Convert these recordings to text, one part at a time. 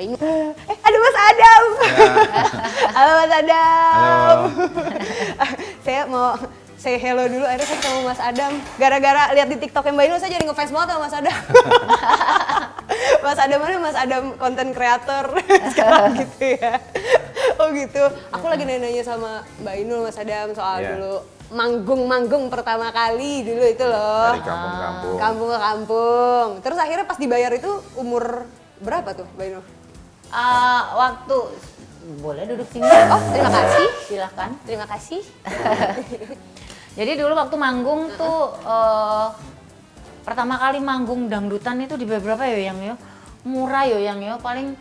Mbak Inul. Ada Mas Adam. Ya. Halo Mas Adam. Halo. Saya mau say hello dulu, akhirnya saya ketemu Mas Adam. Gara-gara lihat di TikTok Mbak Inul, saya jadi ngefans banget sama Mas Adam. Mas Adam mana? Mas Adam konten kreator sekarang gitu ya. Oh gitu. Aku lagi nanya sama Mbak Inul, Mas Adam soal dulu manggung pertama kali dulu itu loh. Dari kampung-kampung. Kampung ke kampung. Terus akhirnya pas dibayar itu umur berapa tuh Mbak Inul? Waktu boleh duduk sini. Oh, terima kasih. Silahkan. Terima kasih. Jadi dulu waktu manggung tuh pertama kali manggung dangdutan itu di berapa ya yang yo? Murah yo yang yo, paling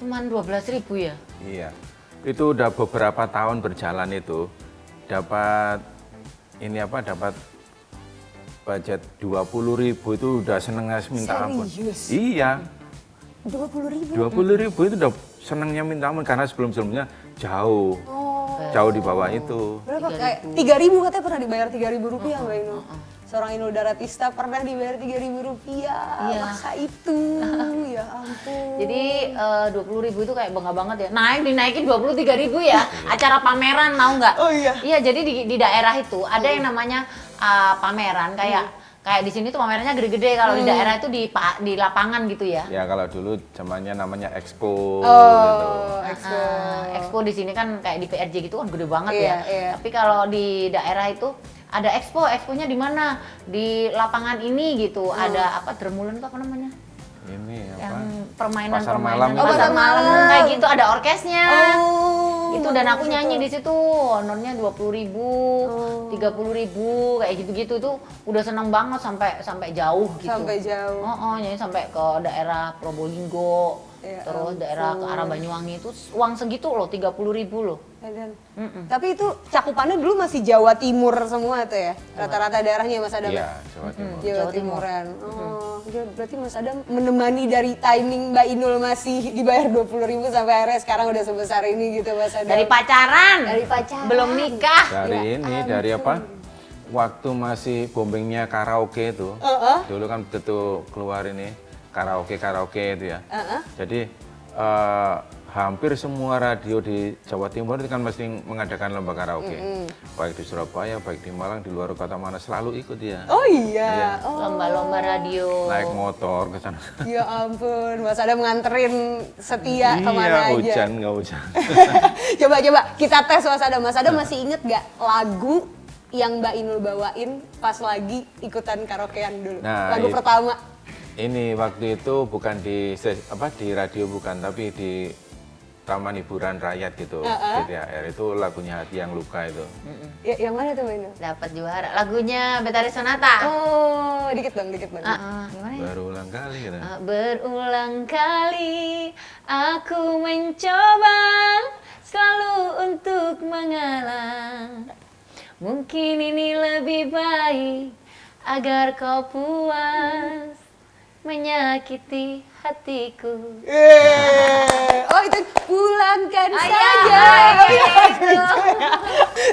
cuman 12.000 ya. Iya. Itu udah beberapa tahun berjalan itu dapat budget 20.000 itu udah seneng minta ampun. Serius? Iya. 20.000. 20.000 itu udah senengnya minta ampun karena sebelumnya jauh. Jauh di bawah itu. Berapa? Kayak 3.000 katanya pernah dibayar 3.000 rupiah Mbak Inul. Seorang Inul Daratista pernah dibayar 3.000 rupiah. Iya. Masa itu? Ya ampun. Jadi 20.000 itu kayak bangga banget ya. Dinaikin 23.000 ya. Acara pameran tahu nggak? Oh iya. Iya, jadi di daerah itu ada yang namanya pameran kayak di sini tuh pamerannya gede-gede, kalau di daerah itu di lapangan gitu ya. Ya kalau dulu zamannya namanya expo gitu. Oh, expo. Expo di sini kan kayak di PRJ gitu kan gede banget Iya, ya. iya. Tapi kalau di daerah itu ada exponya di mana? Di lapangan ini gitu. Ada apa Dermulen tuh apa namanya? Ini apa? Yang permainan Pasar malam. Oh, pasar pasar malam malam. kayak gitu, ada orkesnya. Oh. Itu dan aku nyanyi di situ, honornya 20.000, 30.000 kayak gitu-gitu tuh udah seneng banget sampai jauh gitu. Sampai jauh. Nyanyi sampai ke daerah Probolinggo, Ya terus ampun. daerah ke arah Banyuwangi itu uang segitu loh, 30.000 loh. Dan, tapi itu cakupannya dulu masih Jawa Timur semua tuh ya? Rata-rata daerahnya Mas Adam? Iya, Jawa Timur. Jawa Jawa Timur. Timuran. Oh, berarti Mas Adam menemani dari timing Mbak Inul masih dibayar 20.000 sampai akhirnya sekarang udah sebesar ini gitu Mas Adam. Dari pacaran, Dari pacaran. belum nikah. Dari apa? Waktu masih boomingnya karaoke itu. Dulu kan begitu keluar ini karaoke itu ya. Jadi hampir semua radio di Jawa Timur itu kan mesti mengadakan lomba karaoke. Baik di Surabaya, baik di Malang, di luar kota mana selalu ikut ya. Oh iya. Iya. Oh. Lomba-lomba radio. Naik motor ke sana. Ya ampun, Mas Adam nganterin setia kemana Iya, aja. hujan nggak hujan. Coba kita tes Mas Adam. Mas Adam masih inget gak lagu yang Mbak Inul bawain pas lagi ikutan karaokean dulu? Nah, Lagu pertama. Ini waktu itu bukan di radio bukan, tapi di Taman Hiburan Rakyat gitu, TTHR itu lagunya Hati Yang Luka itu. Ya, yang mana tuh Mbak Inul? Dapat juara. Lagunya Betari Sonata. Oh, dikit bang. Gimana ya? Berulang kali gitu. Berulang kali aku mencoba selalu untuk mengalah. Mungkin ini lebih baik agar kau puas menyakiti hatiku. Oh itu pulangkan Ah, saja. iya, Oh, iya, itu. gitu ya.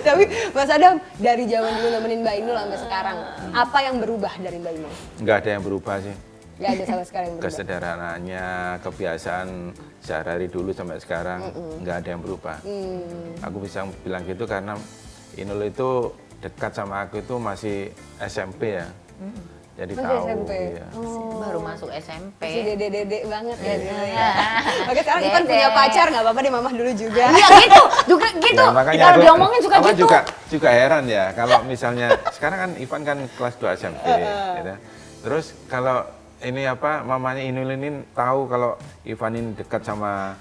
Tapi Mas Adam dari zaman dulu nemenin Mbak Inul sampai sekarang, apa yang berubah dari Mbak Inul? Nggak ada yang berubah sih. Gak ada sama sekali yang berubah. Kesederhanaannya, kebiasaan sehari-hari dulu sampai sekarang nggak ada yang berubah. Aku bisa bilang gitu karena Inul itu dekat sama aku itu masih SMP ya. Jadi Masih tahu. SMP? Iya. Baru masuk SMP. Masih dede-dede banget ya. Iya. dulu ya. Oke sekarang Ivan Dede. punya pacar, nggak apa-apa deh mamah dulu juga. Iya gitu, juga gitu. Ya, makanya Kalau aku- diomongin suka apa gitu. juga heran ya kalau misalnya sekarang kan Ivan kan kelas 2 SMP gitu. Terus kalau ini apa mamanya Inul ini tahu kalau Ivan ini dekat sama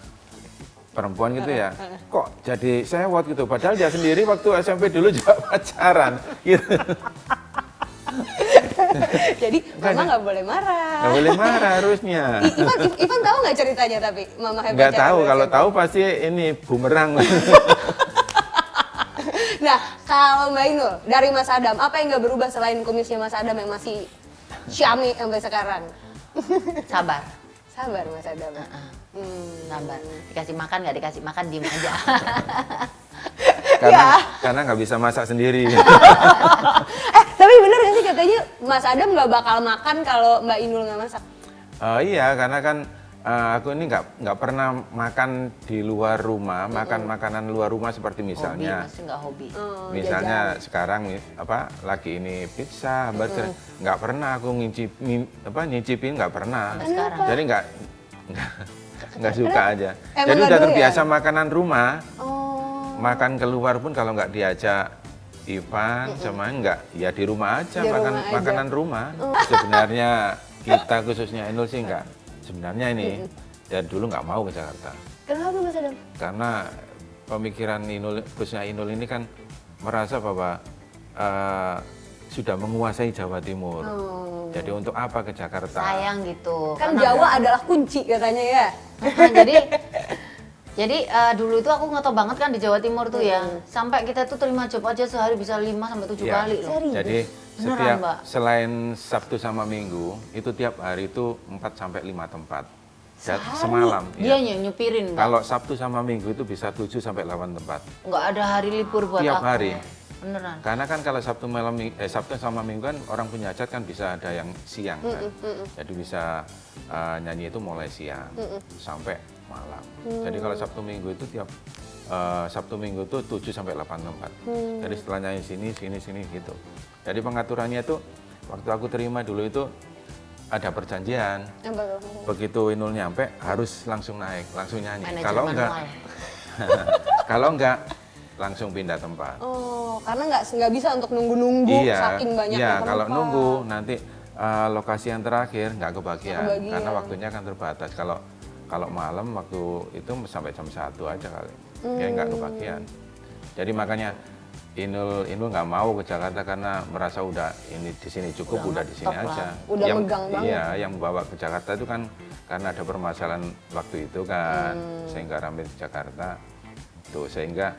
perempuan gitu ya. Kok jadi sewot gitu padahal dia sendiri waktu SMP dulu juga pacaran gitu. Jadi mama nggak boleh marah. Nggak boleh marah harusnya. Ivan tahu nggak ceritanya tapi mama hebat. Nggak tahu, kalau tahu pasti ini bumerang. Nah kalau Mbak Inul dari Mas Adam apa yang nggak berubah selain kumisnya Mas Adam yang masih syami sampai sekarang? Sabar. Sabar Mas Adam. Sabar. Dikasih makan nggak dikasih makan diem aja. Karena nggak bisa masak sendiri. Tapi bener gak sih katanya Mas Adam nggak bakal makan kalau Mbak Inul nggak masak? Iya, karena kan Aku ini nggak pernah makan di luar rumah, makan makanan luar rumah seperti misalnya. Hobi, masih nggak hobi. Misalnya sekarang lagi ini pizza, burger, nggak pernah aku nyicipin nggak pernah. Sampai sekarang. Jadi nggak suka aja. Emang Jadi nggak udah doyan? terbiasa makanan rumah, Oh. makan keluar pun kalau nggak diajak Ivan sama enggak, ya di rumah aja Di makan rumah aja. makanan rumah. Sebenarnya kita khususnya Inul sih enggak. Sebenarnya ini dari dulu nggak mau ke Jakarta. Kenapa Mas Adam? Karena pemikiran Inul, khususnya Inul ini kan merasa bahwa sudah menguasai Jawa Timur. Jadi untuk apa ke Jakarta? Sayang gitu. Kan Karena- Jawa adalah kunci katanya ya. Jadi dulu itu aku ngetop banget kan di Jawa Timur tuh ya. Sampai kita tuh terima job aja sehari bisa 5 sampai 7 Ya, kali loh. jadi Beneran, setiap Mbak? selain Sabtu sama Minggu itu tiap hari itu 4 sampai 5 tempat. Semalam. Dia ya. nyupirin, Mbak. Kalau Sabtu sama Minggu itu bisa 7 sampai 8 tempat. Nggak ada hari libur buat Tiap aku. hari. Beneran. Karena kan kalau Sabtu sama Minggu kan orang punya hajat kan bisa ada yang siang kan. Jadi bisa nyanyi itu mulai siang sampai malam. Jadi kalau Sabtu Minggu itu tiap Sabtu Minggu itu 7 sampai 8 tempat. Jadi setelah nyanyi sini gitu. Jadi pengaturannya itu waktu aku terima dulu itu ada perjanjian. Begitu Inul nyampe harus langsung naik, langsung nyanyi. Manajer Kalau enggak manual. kalau enggak langsung pindah tempat. Oh, karena nggak bisa untuk nunggu-nunggu saking banyaknya Iya, tempat. kalau nunggu nanti lokasi yang terakhir nggak kebagian, kebagian. karena waktunya kan terbatas. Kalau malam waktu itu sampai jam 1 aja kali, ya nggak kebagian. Jadi makanya Inul nggak mau ke Jakarta karena merasa udah ini di sini cukup, udah di sini ngetop aja. lah. Udah megang banget. Iya, yang bawa ke Jakarta itu kan karena ada permasalahan waktu itu kan, sehingga rame di Jakarta. Tuh sehingga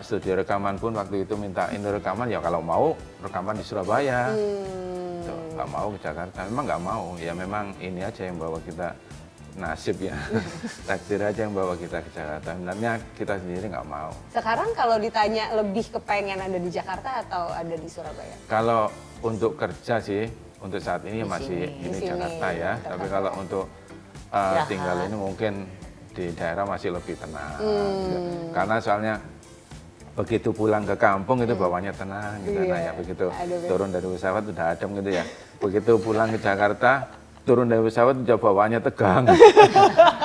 studio rekaman pun waktu itu minta Inul rekaman, ya kalau mau rekaman di Surabaya. Tuh, nggak mau ke Jakarta, memang nggak mau. Ya memang ini aja yang bawa kita, nasib ya, takdir aja yang bawa kita ke Jakarta. Sebenarnya kita sendiri nggak mau. Sekarang kalau ditanya lebih kepengen ada di Jakarta atau ada di Surabaya? Kalau untuk kerja sih, untuk saat ini Di masih sini. ini Di sini, Jakarta ya. Jakarta. Tapi kalau untuk Istirahat. tinggal ini mungkin di daerah masih lebih tenang. Gitu. Karena soalnya begitu pulang ke kampung itu bawahnya tenang gitu. Iya, Nah ya begitu ada beda. turun dari pesawat udah adem gitu ya. Begitu pulang ke Jakarta, turun dari pesawat udah bawaannya tegang.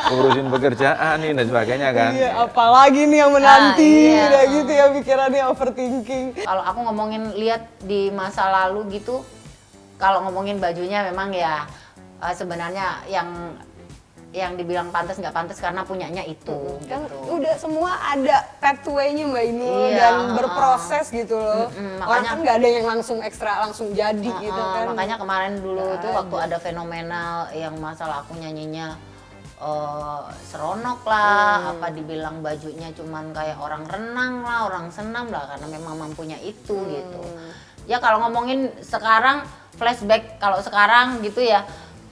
Urusin pekerjaan nih dan sebagainya kan. Iya, apalagi nih yang menanti, iya. udah gitu ya pikirannya overthinking. Kalau aku ngomongin lihat di masa lalu gitu, kalau ngomongin bajunya memang ya sebenarnya yang dibilang pantas nggak pantas karena punyanya itu Kan gitu. udah semua ada pathway-nya Mbak Inul Iya, dan berproses gitu loh. Orang makanya- kan nggak ada yang langsung ekstra langsung jadi gitu kan. Makanya kemarin dulu Nggak tuh ada. waktu ada fenomenal yang masalah aku nyanyinya seronok lah, apa dibilang bajunya cuman kayak orang renang lah, orang senam lah karena memang mampunya itu gitu. Ya kalau ngomongin sekarang flashback kalau sekarang gitu ya,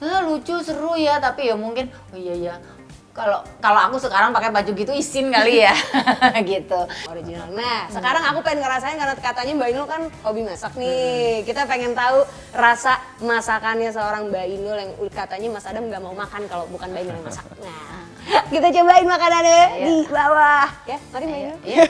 lucu seru ya tapi ya mungkin oh iya ya kalau aku sekarang pakai baju gitu isin kali ya gitu. Original. Nah, sekarang aku pengen ngerasain karena katanya Mbak Inul kan hobi masak nih. Kita pengen tahu rasa masakannya seorang Mbak Inul yang katanya Mas Adam nggak mau makan kalau bukan Mbak Inul yang masak. Nah, kita cobain makanannya di bawah. Ya, mari Mbak Inul. Iya.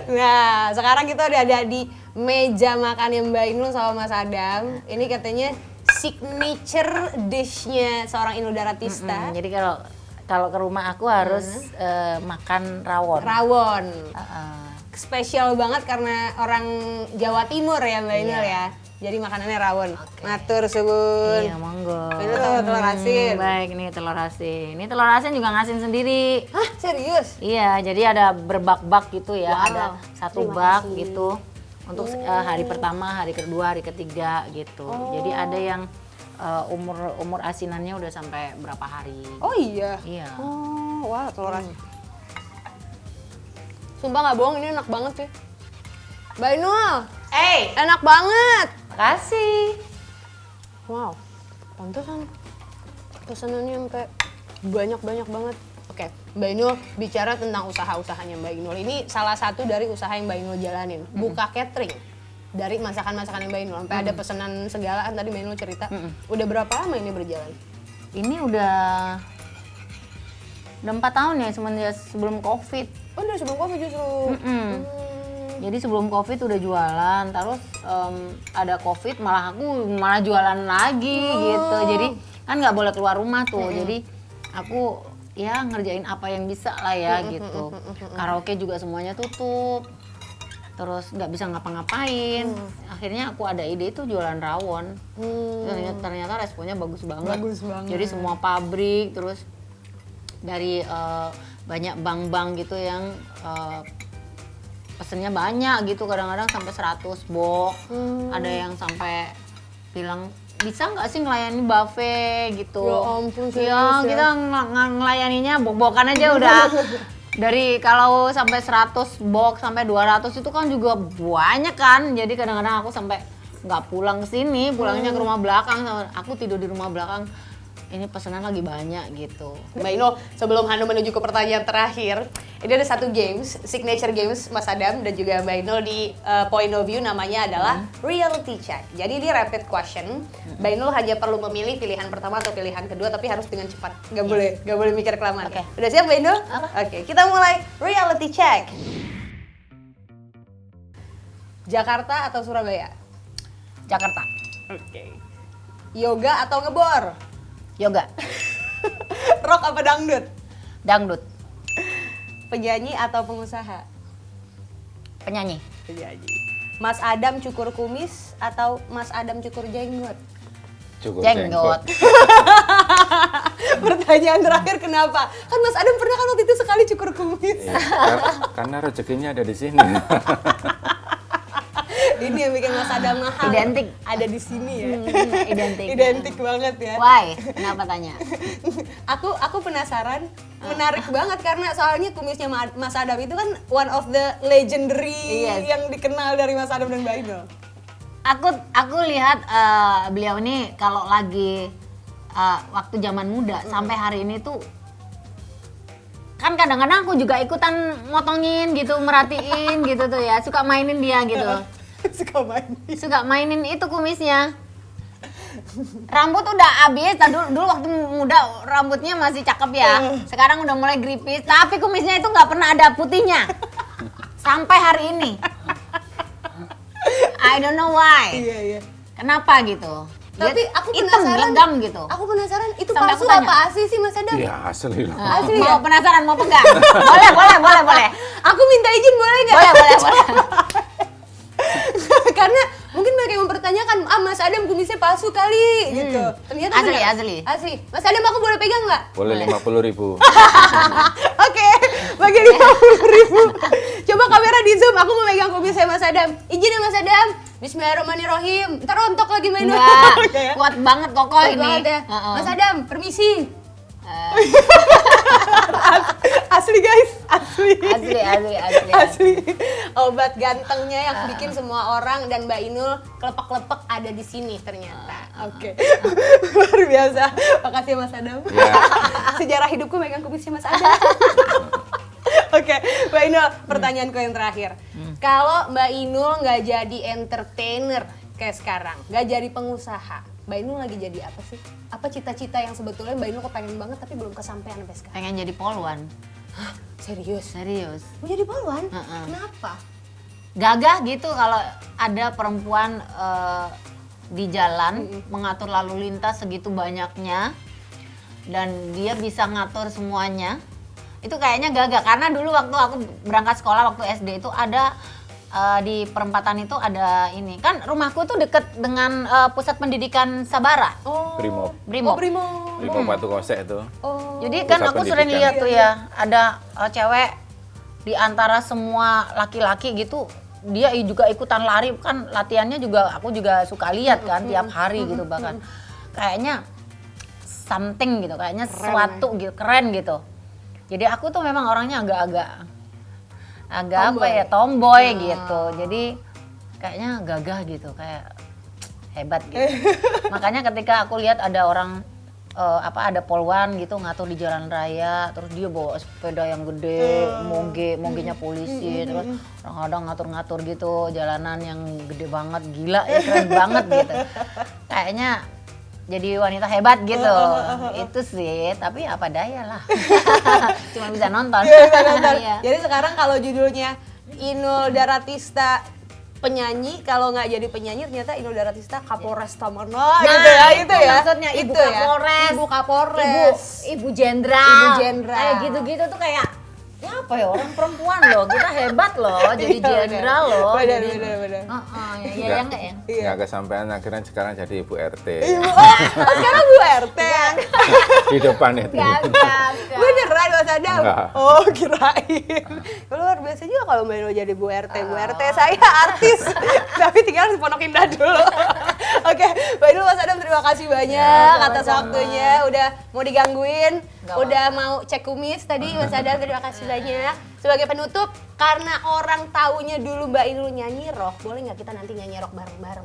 Nah, sekarang kita udah ada di meja makannya Mbak Inul sama Mas Adam. Ini katanya signature dish-nya seorang Inul Daratista. Jadi kalau ke rumah aku harus makan rawon. Rawon. Heeh. Spesial banget karena orang Jawa Timur ya Mbak Inul Iya. ya. Jadi makanannya rawon. Matur suwun. Iya, monggo. Ini tuh telur asin. Baik, nih telur asin. Ini telur asin juga ngasin sendiri. Hah, serius? Iya, jadi ada berbak-bak gitu ya. Wow, Ada satu terima bak kasih. gitu. Untuk hari pertama, hari kedua, hari ketiga gitu. Jadi ada yang umur asinannya udah sampai berapa hari. Oh iya. Iya. Oh, wah telur asin. Sumpah nggak bohong, ini enak banget sih. Mbak Inul, enak banget. Makasih. Wow, pantesan pesanannya sampai banyak banget. Oke, Mbak Inul bicara tentang usaha-usahanya Mbak Inul. Ini salah satu dari usaha yang Mbak Inul jalanin, buka catering. Dari masakan-masakan yang Mbak Inul, sampai ada pesanan segala kan tadi Mbak Inul cerita. Udah berapa lama ini berjalan? Ini udah 4 tahun ya semenjak sebelum Covid. Oh dari sebelum Covid justru. Jadi sebelum Covid udah jualan, terus ada Covid aku malah jualan lagi gitu. Jadi kan nggak boleh keluar rumah tuh. Jadi aku ya ngerjain apa yang bisa lah ya gitu. Karaoke juga semuanya tutup. Terus nggak bisa ngapa-ngapain. Akhirnya aku ada ide itu jualan rawon. Ternyata responnya bagus banget. Bagus banget. Jadi semua pabrik, terus dari banyak bank-bank gitu yang pesennya banyak gitu, kadang-kadang sampai 100 box. Ada yang sampai bilang bisa nggak sih ngelayani buffet gitu. Ya ampun, serius ya. Kita ngelayaninya bok-bokan aja udah. Dari kalau sampai 100 box sampai 200 itu kan juga banyak kan. Jadi kadang-kadang aku sampai nggak pulang ke sini, pulangnya ke rumah belakang. Aku tidur di rumah belakang. Ini pesanan lagi banyak gitu. Mbak Inul, sebelum Hanum menuju ke pertanyaan terakhir, ini ada satu games, signature games Mas Adam dan juga Mbak Inul di Point of View, namanya adalah Reality Check. Jadi ini rapid question. Mbak Inul hanya perlu memilih pilihan pertama atau pilihan kedua, tapi harus dengan cepat. Nggak boleh mikir kelamaan. Oke. Udah siap Mbak Inul? Oke, kita mulai Reality Check. Jakarta atau Surabaya? Jakarta. Oke. Yoga atau ngebor? Yoga. Rock apa dangdut? Dangdut. Penyanyi atau pengusaha? Penyanyi. Penyanyi. Mas Adam cukur kumis atau Mas Adam cukur jenggot? Cukup Jenggot. Pertanyaan terakhir, kenapa? Kan Mas Adam pernah kan waktu itu sekali cukur kumis. Iya, karena rezekinya ada di sini. Ini yang bikin Mas Adam mahal. Identik. Ada di sini ya. Identik. Identik banget ya. Why? Kenapa tanya? Aku penasaran, menarik banget karena soalnya kumisnya Mas Adam itu kan one of the legendary yang dikenal dari Mas Adam dan Mbak Inul. Aku lihat beliau ini kalau lagi waktu zaman muda sampai hari ini tuh kan kadang-kadang aku juga ikutan motongin gitu, merhatiin gitu tuh ya, suka mainin dia gitu. Suka mainin itu kumisnya. Rambut udah habis, dulu waktu muda rambutnya masih cakep ya. Sekarang udah mulai gripis, tapi kumisnya itu nggak pernah ada putihnya. Sampai hari ini. I don't know why. Iya. Kenapa gitu? Tapi aku hitam, penasaran. legam gitu. Aku penasaran itu Sampai palsu aku tanya. apa asli sih Mas Adam? Iya asli lah. Asli Mau ya? penasaran, mau pegang? boleh. Aku minta izin boleh nggak? Boleh. Karena mungkin mereka yang mempertanyakan, Mas Adam kumisnya palsu kali gitu. Ternyata Asli, benar. asli. Asli. Mas Adam aku boleh pegang nggak? Boleh 50.000. Oke, bagi 50.000. Coba kamera di zoom, aku mau megang kumisnya Mas Adam. Izin ya Mas Adam. Bismillahirrahmanirrahim. Ntar rontok lagi main. Enggak, kuat banget kokoh Kuat ini. banget ya. Mas Adam, permisi. Eh, Asli guys, asli. Asli. Obat gantengnya yang bikin semua orang dan Mbak Inul kelepek-kelepek ada di sini ternyata. Oke. Luar biasa. Makasih Mas Adam. Ya. Sejarah hidupku megang kumisnya Mas Adam. Oke, Mbak Inul, pertanyaanku yang terakhir. Kalau Mbak Inul nggak jadi entertainer kayak sekarang, nggak jadi pengusaha, Mbak Inul lagi jadi apa sih? Apa cita-cita yang sebetulnya Mbak Inul kepengen banget tapi belum kesampaian sampai sekarang? Pengen jadi polwan. Serius? Serius. Mau jadi polwan? Heeh. Kenapa? Gagah gitu kalau ada perempuan di jalan mengatur lalu lintas segitu banyaknya dan dia bisa ngatur semuanya. Itu kayaknya gagah karena dulu waktu aku berangkat sekolah waktu SD itu ada di perempatan itu ada ini. Kan rumahku tuh deket dengan pusat pendidikan Sabara. Oh. Brimob. Brimob. Oh, Brimob. Brimob Batu Kosek itu. Oh. Jadi kan Pusat aku sering pendidikan. lihat tuh ya, ada cewek di antara semua laki-laki gitu, dia juga ikutan lari, kan latihannya juga aku juga suka lihat kan tiap hari gitu bahkan. Kayaknya something gitu, kayaknya sesuatu gitu, keren gitu. Jadi aku tuh memang orangnya agak Tomboy. apa ya, tomboy gitu. Jadi kayaknya gagah gitu, kayak hebat gitu. Makanya ketika aku lihat ada orang ada polwan gitu ngatur di jalan raya, terus dia bawa sepeda yang gede, mogenya polisi, terus kadang-kadang ngatur-ngatur gitu jalanan yang gede banget, gila ya, keren banget gitu. Kayaknya jadi wanita hebat gitu. Itu sih, tapi apa daya lah. Cuma bisa nonton. Iya. Jadi sekarang kalau judulnya Inul Daratista penyanyi, kalau nggak jadi penyanyi ternyata Inul Daratista Kapolres Tamanraya gitu ya, itu ya. maksudnya ibu Itu ya. Kapolres, Ibu Kapolres, ibu jenderal, Ibu jenderal. kayak gitu-gitu tuh kayak ya apa ya, orang perempuan loh, kita hebat loh jadi jenderal loh. Benar, jadi, benar. ya enggak ya. Nggak kesampaian, akhirnya sekarang jadi ibu RT. Sekarang Bu RT. Di depan itu. Enggak. Beneran Mas Adam? Enggak. Oh kirain. Luar biasa juga kalau Mbak Inul jadi Bu RT. Bu RT saya artis, tapi tinggal di Pondok Indah dulu. Oke, Mbak Inul, Mas Adam terima kasih banyak atas waktunya. Udah mau digangguin, udah mau cek kumis tadi Mas Adam, terima kasih banyak. Sebagai penutup, karena orang taunya dulu Mbak Inul nyanyi rock, boleh nggak kita nanti nyanyi rock bareng-bareng?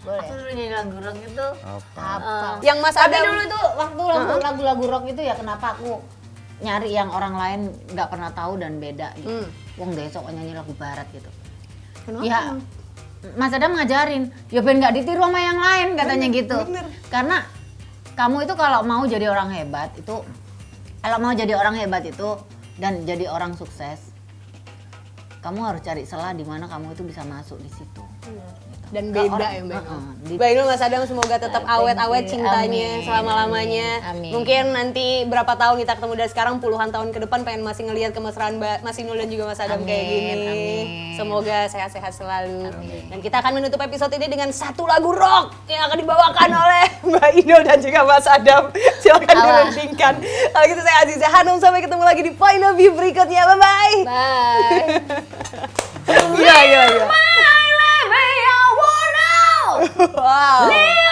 Boleh. Aku dulu nyanyi lagu rock itu. Apa? Yang Mas Tapi Adam dulu tuh waktu lagu-lagu rock itu ya kenapa aku nyari yang orang lain nggak pernah tahu dan beda gitu. Wong besok nyanyi lagu barat gitu. Kenapa? Ya Mas Adam ngajarin, ya ben nggak ditiru sama yang lain katanya gitu. bener. Karena kamu itu kalau mau jadi orang hebat itu, dan jadi orang sukses, kamu harus cari celah di mana kamu itu bisa masuk di situ. dan Kalau beda orang- ya Mbak Inul. di- Mbak Inul, Mas Adam semoga tetap Thank awet-awet you. cintanya Amin. selama-lamanya. Amin. Mungkin nanti berapa tahun kita ketemu dari sekarang, puluhan tahun ke depan pengen masih ngelihat kemesraan Mas Inul dan juga Mas Adam kayak Amin, gini. amin. Semoga sehat-sehat selalu. Dan kita akan menutup episode ini dengan satu lagu rock yang akan dibawakan oleh Mbak Inul dan juga Mas Adam. Silakan Allah. dirundingkan. Kalau gitu saya Aziza Hanum, sampai ketemu lagi di Point of View berikutnya. Bye-bye. Bye. Gila. My baby, I wanna Wow. live